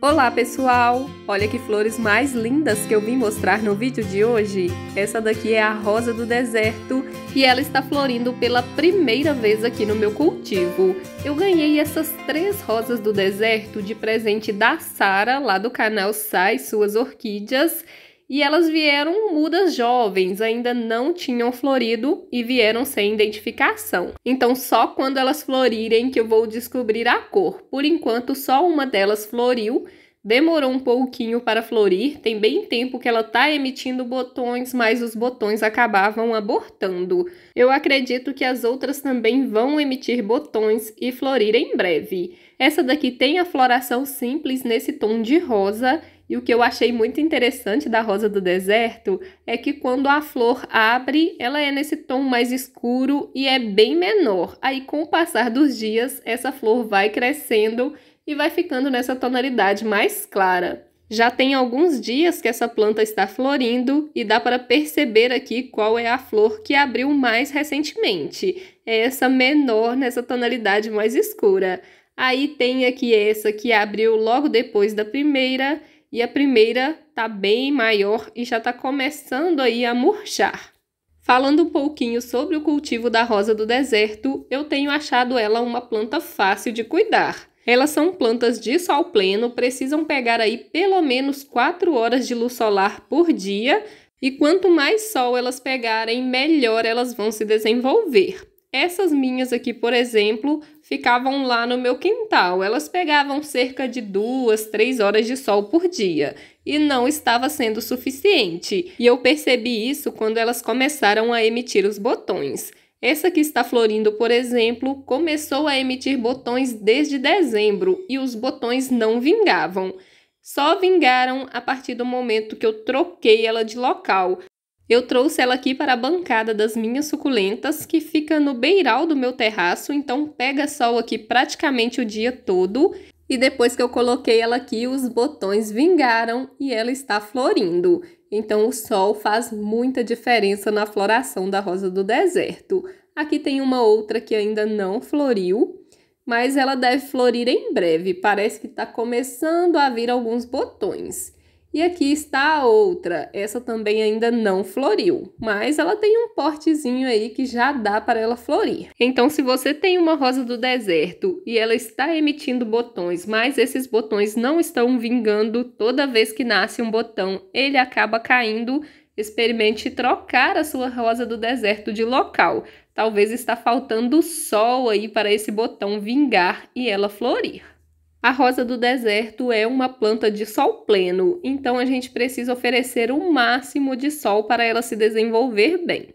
Olá pessoal! Olha que flores mais lindas que eu vim mostrar no vídeo de hoje. Essa daqui é a rosa do deserto e ela está florindo pela primeira vez aqui no meu cultivo. Eu ganhei essas 3 rosas do deserto de presente da Sara, lá do canal Sai Suas Orquídeas. E elas vieram mudas jovens, ainda não tinham florido e vieram sem identificação. Então só quando elas florirem que eu vou descobrir a cor. Por enquanto só uma delas floriu, demorou um pouquinho para florir, tem bem tempo que ela está emitindo botões, mas os botões acabavam abortando. Eu acredito que as outras também vão emitir botões e florir em breve. Essa daqui tem a floração simples nesse tom de rosa. E o que eu achei muito interessante da rosa do deserto é que quando a flor abre, ela é nesse tom mais escuro e é bem menor. Aí, com o passar dos dias, essa flor vai crescendo e vai ficando nessa tonalidade mais clara. Já tem alguns dias que essa planta está florindo e dá para perceber aqui qual é a flor que abriu mais recentemente. É essa menor nessa tonalidade mais escura. Aí tem aqui essa que abriu logo depois da primeira. E a primeira tá bem maior e já tá começando aí a murchar. Falando um pouquinho sobre o cultivo da rosa do deserto, eu tenho achado ela uma planta fácil de cuidar. Elas são plantas de sol pleno, precisam pegar aí pelo menos 4 horas de luz solar por dia. E quanto mais sol elas pegarem, melhor elas vão se desenvolver. Essas minhas aqui, por exemplo, ficavam lá no meu quintal. Elas pegavam cerca de 2, 3 horas de sol por dia e não estava sendo suficiente. E eu percebi isso quando elas começaram a emitir os botões. Essa que está florindo, por exemplo, começou a emitir botões desde dezembro e os botões não vingavam. Só vingaram a partir do momento que eu troquei ela de local. Eu trouxe ela aqui para a bancada das minhas suculentas, que fica no beiral do meu terraço, então pega sol aqui praticamente o dia todo. E depois que eu coloquei ela aqui, os botões vingaram e ela está florindo. Então o sol faz muita diferença na floração da rosa do deserto. Aqui tem uma outra que ainda não floriu, mas ela deve florir em breve. Parece que está começando a vir alguns botões. E aqui está a outra, essa também ainda não floriu, mas ela tem um portezinho aí que já dá para ela florir. Então, se você tem uma rosa do deserto e ela está emitindo botões, mas esses botões não estão vingando, toda vez que nasce um botão, ele acaba caindo, experimente trocar a sua rosa do deserto de local. Talvez está faltando sol aí para esse botão vingar e ela florir. A rosa do deserto é uma planta de sol pleno, então a gente precisa oferecer o máximo de sol para ela se desenvolver bem.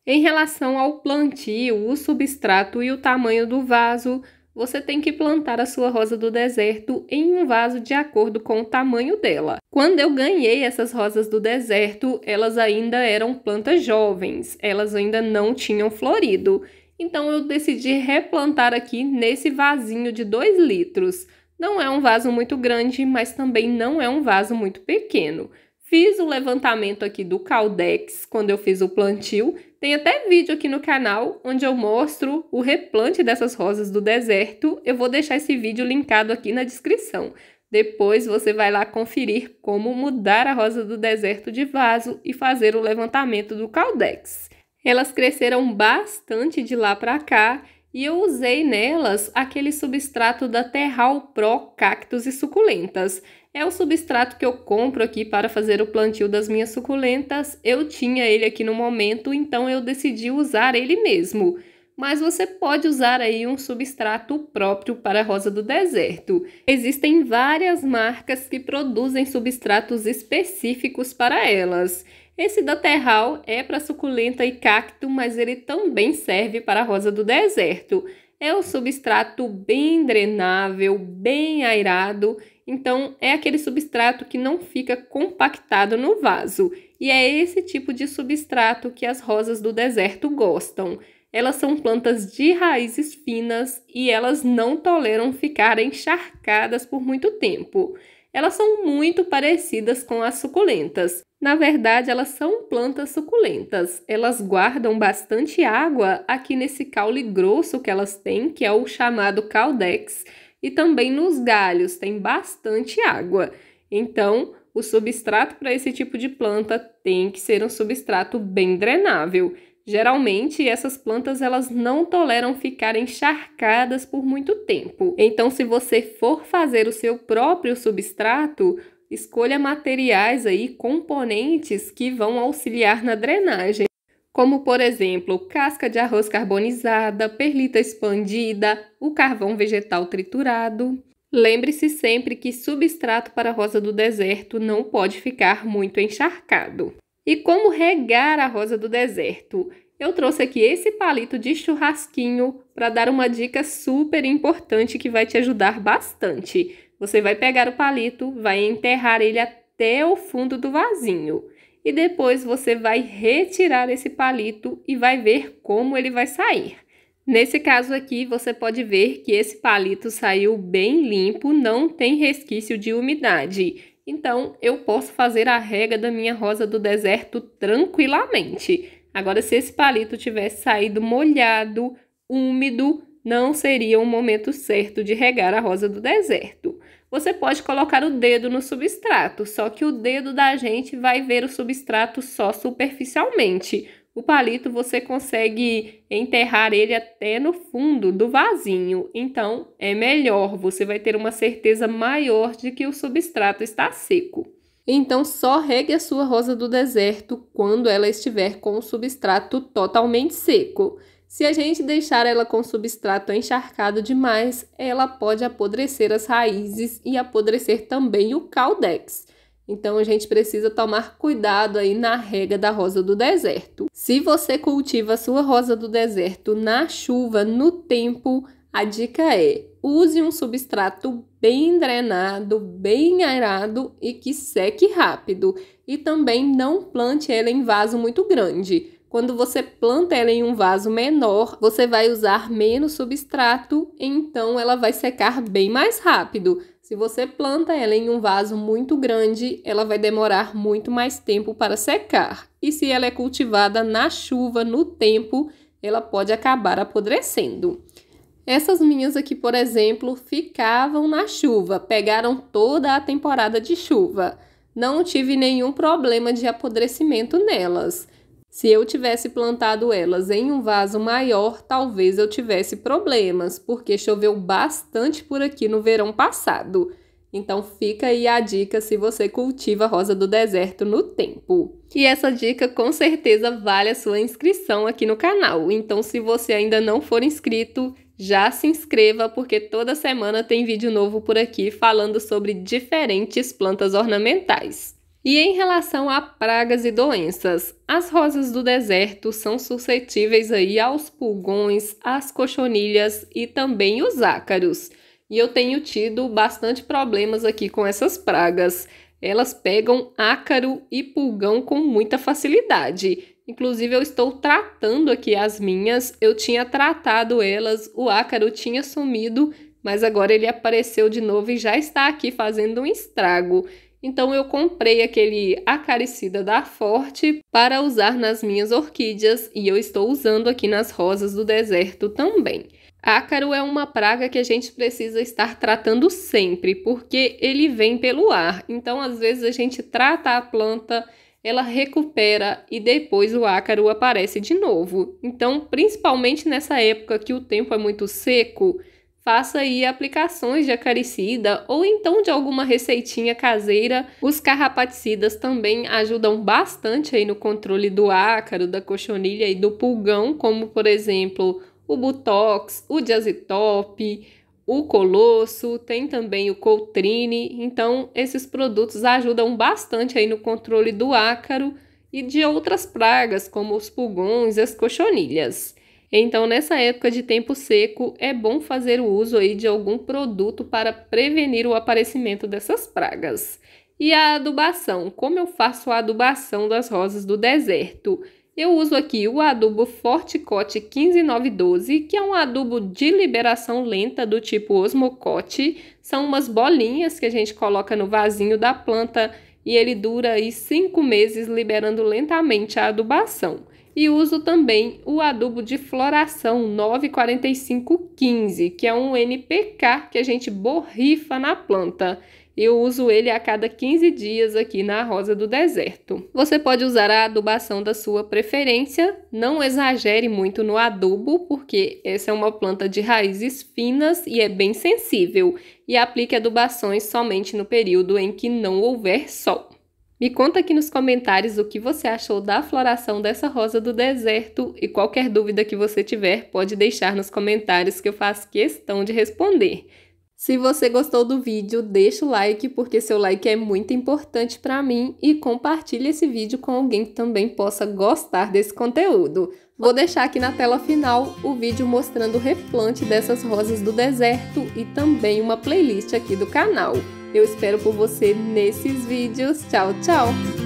Em relação ao plantio, o substrato e o tamanho do vaso, você tem que plantar a sua rosa do deserto em um vaso de acordo com o tamanho dela. Quando eu ganhei essas rosas do deserto, elas ainda eram plantas jovens, elas ainda não tinham florido. Então eu decidi replantar aqui nesse vasinho de 2 litros. Não é um vaso muito grande, mas também não é um vaso muito pequeno. Fiz o levantamento aqui do Caudex quando eu fiz o plantio. Tem até vídeo aqui no canal onde eu mostro o replante dessas rosas do deserto. Eu vou deixar esse vídeo linkado aqui na descrição. Depois você vai lá conferir como mudar a rosa do deserto de vaso e fazer o levantamento do Caudex. Elas cresceram bastante de lá para cá e eu usei nelas aquele substrato da Terral Pro Cactos e Suculentas. É o substrato que eu compro aqui para fazer o plantio das minhas suculentas. Eu tinha ele aqui no momento, então eu decidi usar ele mesmo. Mas você pode usar aí um substrato próprio para a rosa do deserto. Existem várias marcas que produzem substratos específicos para elas. Esse da Terral é para suculenta e cacto, mas ele também serve para a rosa do deserto. É um substrato bem drenável, bem airado, então é aquele substrato que não fica compactado no vaso. E é esse tipo de substrato que as rosas do deserto gostam. Elas são plantas de raízes finas e elas não toleram ficar encharcadas por muito tempo. Elas são muito parecidas com as suculentas. Na verdade, elas são plantas suculentas. Elas guardam bastante água aqui nesse caule grosso que elas têm, que é o chamado Caudex. e também nos galhos tem bastante água. Então, o substrato para esse tipo de planta tem que ser um substrato bem drenável. Geralmente, essas plantas elas não toleram ficar encharcadas por muito tempo. Então, se você for fazer o seu próprio substrato, escolha materiais aí, componentes que vão auxiliar na drenagem, como por exemplo, casca de arroz carbonizada, perlita expandida, o carvão vegetal triturado. Lembre-se sempre que substrato para rosa do deserto não pode ficar muito encharcado. E como regar a rosa do deserto? Eu trouxe aqui esse palito de churrasquinho para dar uma dica super importante que vai te ajudar bastante. Você vai pegar o palito, vai enterrar ele até o fundo do vasinho. E depois você vai retirar esse palito e vai ver como ele vai sair. Nesse caso aqui, você pode ver que esse palito saiu bem limpo, não tem resquício de umidade. Então, eu posso fazer a rega da minha rosa do deserto tranquilamente. Agora, se esse palito tivesse saído molhado, úmido, não seria o momento certo de regar a rosa do deserto. Você pode colocar o dedo no substrato, só que o dedo da gente vai ver o substrato só superficialmente. O palito você consegue enterrar ele até no fundo do vasinho, então é melhor, você vai ter uma certeza maior de que o substrato está seco. Então só regue a sua rosa do deserto quando ela estiver com o substrato totalmente seco. Se a gente deixar ela com o substrato encharcado demais, ela pode apodrecer as raízes e apodrecer também o caudex. Então, a gente precisa tomar cuidado aí na rega da rosa do deserto. Se você cultiva a sua rosa do deserto na chuva, no tempo, a dica é: use um substrato bem drenado, bem aerado e que seque rápido. E também não plante ela em vaso muito grande. Quando você planta ela em um vaso menor, você vai usar menos substrato, então ela vai secar bem mais rápido. Se você planta ela em um vaso muito grande, ela vai demorar muito mais tempo para secar. E se ela é cultivada na chuva, no tempo, ela pode acabar apodrecendo. Essas minhas aqui, por exemplo, ficavam na chuva, pegaram toda a temporada de chuva. Não tive nenhum problema de apodrecimento nelas. Se eu tivesse plantado elas em um vaso maior, talvez eu tivesse problemas, porque choveu bastante por aqui no verão passado. Então fica aí a dica se você cultiva rosa do deserto no tempo. E essa dica com certeza vale a sua inscrição aqui no canal. Então se você ainda não for inscrito, já se inscreva, porque toda semana tem vídeo novo por aqui falando sobre diferentes plantas ornamentais. E em relação a pragas e doenças, as rosas do deserto são suscetíveis aí aos pulgões, às cochonilhas e também os ácaros. E eu tenho tido bastante problemas aqui com essas pragas. Elas pegam ácaro e pulgão com muita facilidade. Inclusive eu estou tratando aqui as minhas, eu tinha tratado elas, o ácaro tinha sumido, mas agora ele apareceu de novo e já está aqui fazendo um estrago. Então eu comprei aquele acaricida da Forte para usar nas minhas orquídeas e eu estou usando aqui nas rosas do deserto também. Ácaro é uma praga que a gente precisa estar tratando sempre, porque ele vem pelo ar. Então às vezes a gente trata a planta, ela recupera e depois o ácaro aparece de novo. Então, principalmente nessa época que o tempo é muito seco, faça aí aplicações de acaricida ou então de alguma receitinha caseira. Os carrapaticidas também ajudam bastante aí no controle do ácaro, da cochonilha e do pulgão, como por exemplo o Butox, o Diazitop, o Colosso, tem também o Coltrine. Então esses produtos ajudam bastante aí no controle do ácaro e de outras pragas como os pulgões e as cochonilhas. Então, nessa época de tempo seco, é bom fazer o uso aí de algum produto para prevenir o aparecimento dessas pragas. E a adubação? Como eu faço a adubação das rosas do deserto? Eu uso aqui o adubo Forticote 15912, que é um adubo de liberação lenta do tipo Osmocote. São umas bolinhas que a gente coloca no vasinho da planta e ele dura aí 5 meses liberando lentamente a adubação. E uso também o adubo de floração 94515, que é um NPK que a gente borrifa na planta. Eu uso ele a cada 15 dias aqui na Rosa do Deserto. Você pode usar a adubação da sua preferência, não exagere muito no adubo, porque essa é uma planta de raízes finas e é bem sensível, e aplique adubações somente no período em que não houver sol. Me conta aqui nos comentários o que você achou da floração dessa Rosa do Deserto e qualquer dúvida que você tiver, pode deixar nos comentários que eu faço questão de responder. Se você gostou do vídeo, deixa o like, porque seu like é muito importante para mim, e compartilhe esse vídeo com alguém que também possa gostar desse conteúdo. Vou deixar aqui na tela final o vídeo mostrando o replante dessas rosas do deserto e também uma playlist aqui do canal. Eu espero por você nesses vídeos. Tchau, tchau!